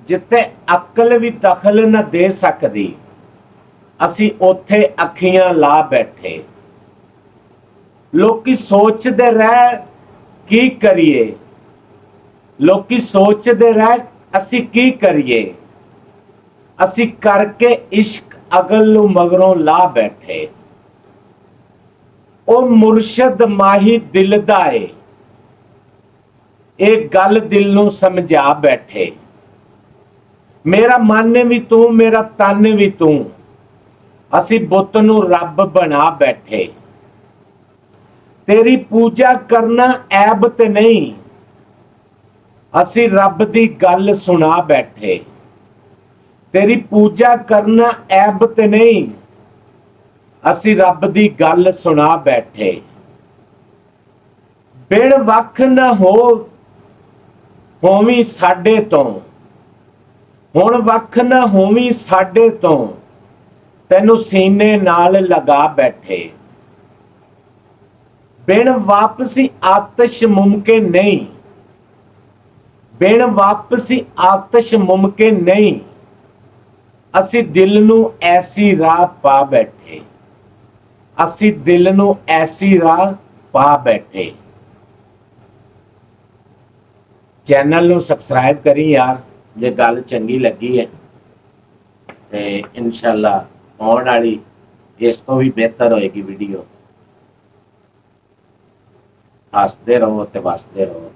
जिथे अकल भी दखल न दे सकती, असी उथे अखियां ला बैठे। लोकी सोचते रह की करिए, लोकी सोचते रह असी की करिए, असी करके इश्क अगल नूं मगरों ला बैठे। ओ मुर्शद माही दिल दा है, एक गल दिल नूं समझा बैठे। मेरा मन भी तू, मेरा तन भी तू, असी बुत नूं रब बना बैठे। तेरी पूजा करना ऐब ते नहीं, असी रब दी गल सुना बैठे। तेरी पूजा करना ऐब ते नहीं, असी रब दी गल सुना बैठे। बिन वख न होवी साडे तो, हुण वख न होवी साडे तो, तैनू सीने नाल लगा बैठे। बिन वापसी आतिश मुमकिन नहीं, बिन वापसी आतिश मुमकिन नहीं, असी दिल नू ऐसी राह पा बैठे। असी दिल नू ऐसी राह पा बैठे। चैनल नू सबसक्राइब करी यार, जे गल चंगी लगी है तो इंशाअल्लाह आने वाली इस तो भी बेहतर होएगी वीडियो। हसते रहो ते वसते रहो।